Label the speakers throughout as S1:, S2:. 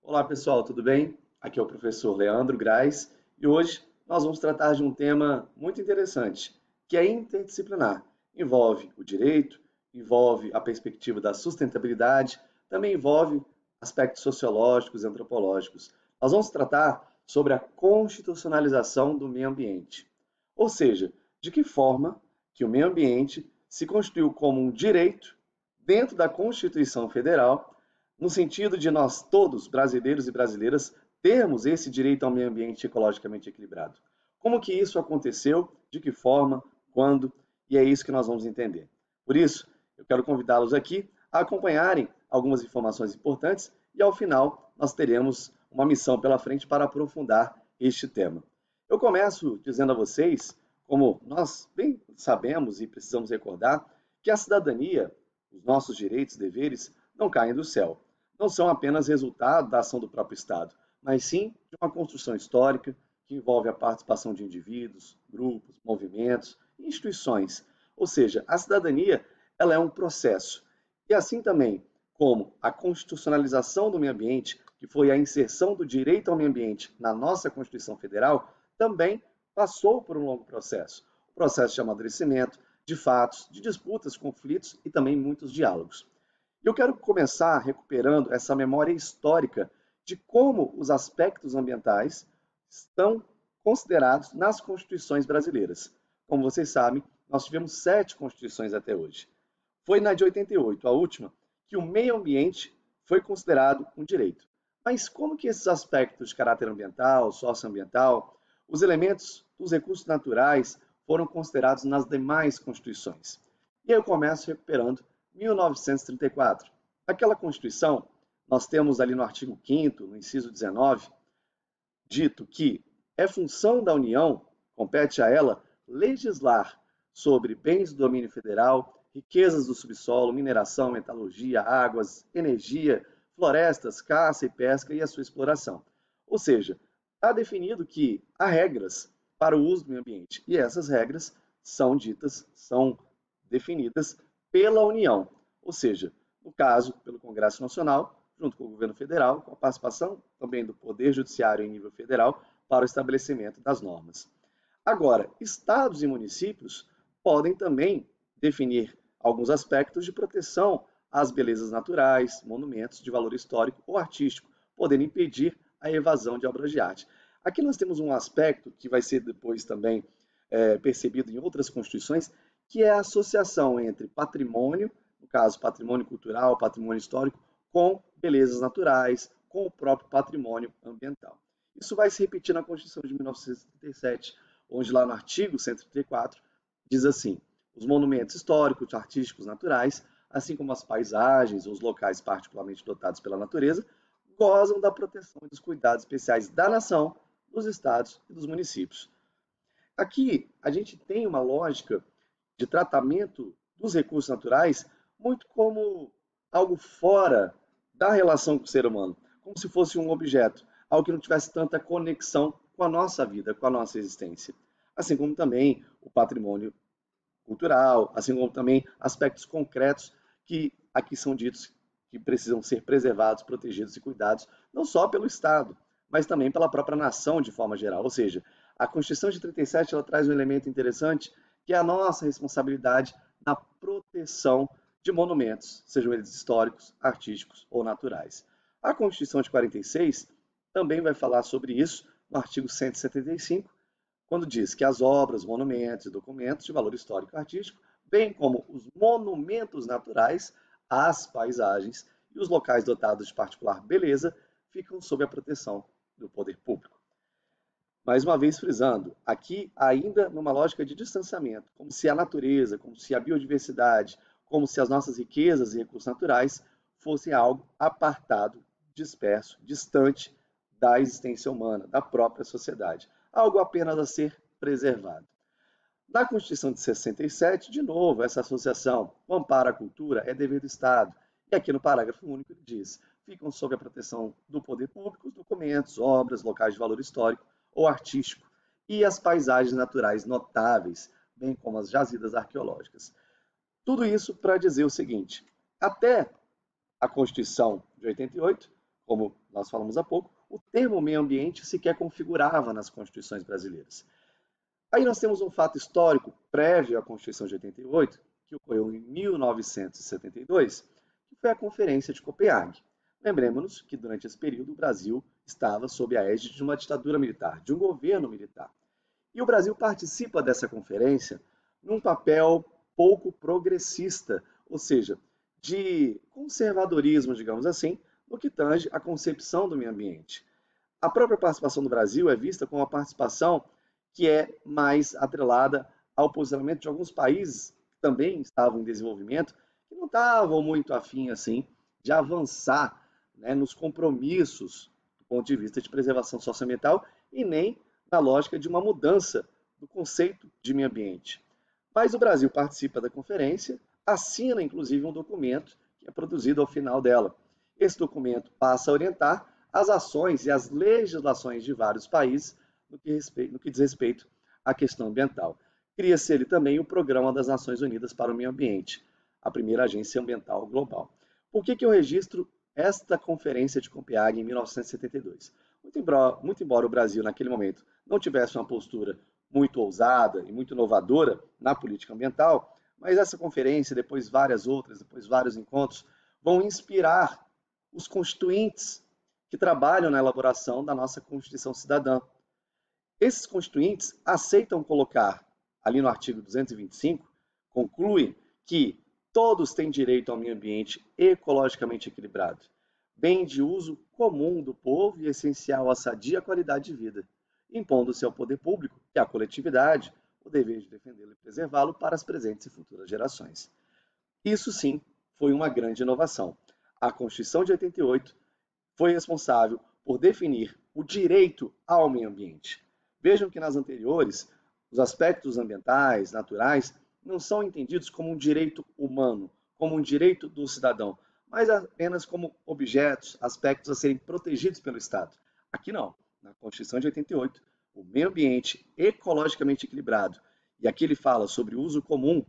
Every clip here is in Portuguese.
S1: Olá pessoal, tudo bem? Aqui é o professor Leandro Grais e hoje nós vamos tratar de um tema muito interessante, que é interdisciplinar. Envolve o direito, envolve a perspectiva da sustentabilidade, também envolve aspectos sociológicos e antropológicos. Nós vamos tratar sobre a constitucionalização do meio ambiente, ou seja, de que forma que o meio ambiente se constituiu como um direito dentro da Constituição Federal no sentido de nós todos, brasileiros e brasileiras, termos esse direito ao meio ambiente ecologicamente equilibrado. Como que isso aconteceu, de que forma, quando, e é isso que nós vamos entender. Por isso, eu quero convidá-los aqui a acompanharem algumas informações importantes e ao final nós teremos uma missão pela frente para aprofundar este tema. Eu começo dizendo a vocês, como nós bem sabemos e precisamos recordar, que a cidadania, os nossos direitos e deveres, não caem do céu, não são apenas resultado da ação do próprio Estado, mas sim de uma construção histórica que envolve a participação de indivíduos, grupos, movimentos e instituições. Ou seja, a cidadania ela é um processo. E assim também como a constitucionalização do meio ambiente, que foi a inserção do direito ao meio ambiente na nossa Constituição Federal, também passou por um longo processo. Um processo de amadurecimento, de fatos, de disputas, conflitos e também muitos diálogos. Eu quero começar recuperando essa memória histórica de como os aspectos ambientais estão considerados nas constituições brasileiras. Como vocês sabem, nós tivemos 7 constituições até hoje. Foi na de 88, a última, que o meio ambiente foi considerado um direito. Mas como que esses aspectos de caráter ambiental, socioambiental, os elementos dos recursos naturais foram considerados nas demais constituições? E aí eu começo recuperando 1934. Aquela Constituição, nós temos ali no artigo 5º, no inciso 19, dito que é função da União, compete a ela, legislar sobre bens do domínio federal, riquezas do subsolo, mineração, metalurgia, águas, energia, florestas, caça e pesca e a sua exploração. Ou seja, está definido que há regras para o uso do meio ambiente e essas regras são ditas, são definidas pela União, ou seja, no caso, pelo Congresso Nacional, junto com o governo federal, com a participação também do Poder Judiciário em nível federal para o estabelecimento das normas. Agora, estados e municípios podem também definir alguns aspectos de proteção às belezas naturais, monumentos de valor histórico ou artístico, podendo impedir a evasão de obras de arte. Aqui nós temos um aspecto que vai ser depois também percebido em outras constituições, que é a associação entre patrimônio, no caso patrimônio cultural, patrimônio histórico, com belezas naturais, com o próprio patrimônio ambiental. Isso vai se repetir na Constituição de 1937, onde lá no artigo 134 diz assim: os monumentos históricos, artísticos, naturais, assim como as paisagens, os locais particularmente dotados pela natureza, gozam da proteção e dos cuidados especiais da nação, dos estados e dos municípios. Aqui a gente tem uma lógica de tratamento dos recursos naturais muito como algo fora da relação com o ser humano, como se fosse um objeto, algo que não tivesse tanta conexão com a nossa vida, com a nossa existência. Assim como também o patrimônio cultural, assim como também aspectos concretos que aqui são ditos que precisam ser preservados, protegidos e cuidados, não só pelo Estado, mas também pela própria nação de forma geral. Ou seja, a Constituição de 37 ela traz um elemento interessante, que é a nossa responsabilidade na proteção de monumentos, sejam eles históricos, artísticos ou naturais. A Constituição de 46 também vai falar sobre isso no artigo 175, quando diz que as obras, monumentos e documentos de valor histórico e artístico, bem como os monumentos naturais, as paisagens e os locais dotados de particular beleza, ficam sob a proteção do poder público. Mais uma vez frisando, aqui ainda numa lógica de distanciamento, como se a natureza, como se a biodiversidade, como se as nossas riquezas e recursos naturais fossem algo apartado, disperso, distante da existência humana, da própria sociedade. Algo apenas a ser preservado. Na Constituição de 67, de novo, essa associação, o amparo à cultura é dever do Estado. E aqui no parágrafo único ele diz: ficam sob a proteção do poder público os documentos, obras, locais de valor histórico ou artístico e as paisagens naturais notáveis, bem como as jazidas arqueológicas. Tudo isso para dizer o seguinte: até a Constituição de 88, como nós falamos há pouco, o termo meio ambiente sequer configurava nas constituições brasileiras. Aí nós temos um fato histórico prévio à Constituição de 88, que ocorreu em 1972, que foi a Conferência de Copenhague. Lembremos-nos que durante esse período o Brasil estava sob a égide de uma ditadura militar, de um governo militar. E o Brasil participa dessa conferência num papel pouco progressista, ou seja, de conservadorismo, digamos assim, no que tange à concepção do meio ambiente. A própria participação do Brasil é vista como uma participação que é mais atrelada ao posicionamento de alguns países que também estavam em desenvolvimento, que não estavam muito afim assim de avançar, né, nos compromissos do ponto de vista de preservação socioambiental e nem na lógica de uma mudança do conceito de meio ambiente. Mas o Brasil participa da conferência, assina inclusive um documento que é produzido ao final dela. Esse documento passa a orientar as ações e as legislações de vários países no que diz respeito à questão ambiental. Cria-se ele também o Programa das Nações Unidas para o Meio Ambiente, a primeira agência ambiental global. Por que eu registro esta conferência de Copenhague em 1972? Muito embora o Brasil, naquele momento, não tivesse uma postura muito ousada e muito inovadora na política ambiental, mas essa conferência, depois várias outras, depois vários encontros, vão inspirar os constituintes que trabalham na elaboração da nossa Constituição Cidadã. Esses constituintes aceitam colocar, ali no artigo 225, concluem que todos têm direito ao meio ambiente ecologicamente equilibrado, bem de uso comum do povo e essencial à sadia qualidade de vida, impondo-se ao poder público e à coletividade o dever de defendê-lo e preservá-lo para as presentes e futuras gerações. Isso sim foi uma grande inovação. A Constituição de 88 foi responsável por definir o direito ao meio ambiente. Vejam que nas anteriores, os aspectos ambientais, naturais, não são entendidos como um direito humano, como um direito do cidadão, mas apenas como objetos, aspectos a serem protegidos pelo Estado. Aqui não. Na Constituição de 88, o meio ambiente ecologicamente equilibrado, e aqui ele fala sobre o uso comum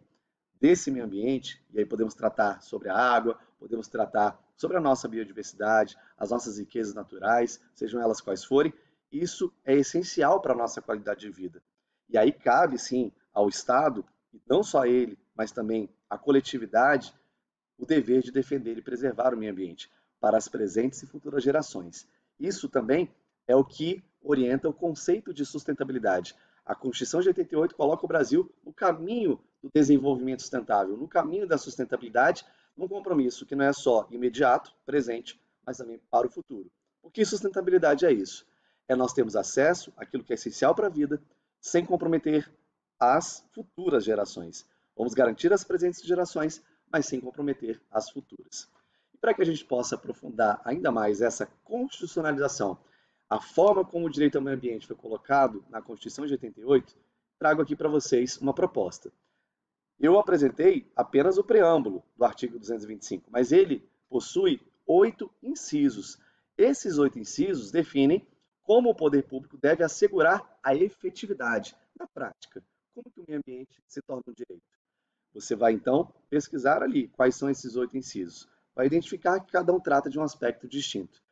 S1: desse meio ambiente, e aí podemos tratar sobre a água, podemos tratar sobre a nossa biodiversidade, as nossas riquezas naturais, sejam elas quais forem, isso é essencial para a nossa qualidade de vida. E aí cabe, sim, ao Estado, e não só ele, mas também à coletividade, o dever de defender e preservar o meio ambiente para as presentes e futuras gerações. Isso também é o que orienta o conceito de sustentabilidade. A Constituição de 88 coloca o Brasil no caminho do desenvolvimento sustentável, no caminho da sustentabilidade, num compromisso que não é só imediato, presente, mas também para o futuro. Porque sustentabilidade é isso. É nós termos acesso àquilo que é essencial para a vida, sem comprometer as futuras gerações. Vamos garantir as presentes gerações, mas sem comprometer as futuras. E para que a gente possa aprofundar ainda mais essa constitucionalização, a forma como o direito ao meio ambiente foi colocado na Constituição de 88, trago aqui para vocês uma proposta. Eu apresentei apenas o preâmbulo do artigo 225, mas ele possui 8 incisos. Esses 8 incisos definem como o poder público deve assegurar a efetividade na prática. Como que o meio ambiente se torna um direito? Você vai, então, pesquisar ali quais são esses 8 incisos. Vai identificar que cada um trata de um aspecto distinto.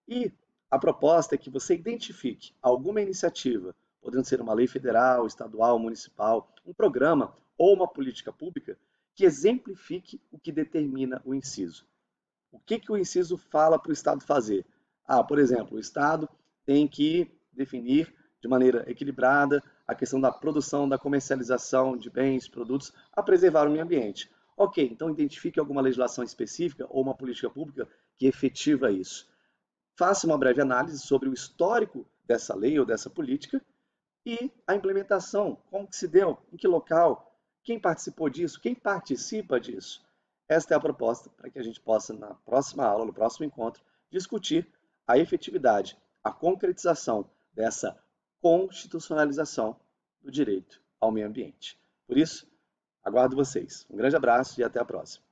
S1: E a proposta é que você identifique alguma iniciativa, podendo ser uma lei federal, estadual, municipal, um programa ou uma política pública, que exemplifique o que determina o inciso. O que o inciso fala para o Estado fazer? Por exemplo, o Estado tem que definir de maneira equilibrada a questão da produção, da comercialização de bens, produtos, a preservar o meio ambiente. Ok, então identifique alguma legislação específica ou uma política pública que efetiva isso. Faça uma breve análise sobre o histórico dessa lei ou dessa política e a implementação, como que se deu, em que local, quem participou disso, quem participa disso. Esta é a proposta para que a gente possa, na próxima aula, no próximo encontro, discutir a efetividade, a concretização dessa constitucionalização do direito ao meio ambiente. Por isso, aguardo vocês. Um grande abraço e até a próxima.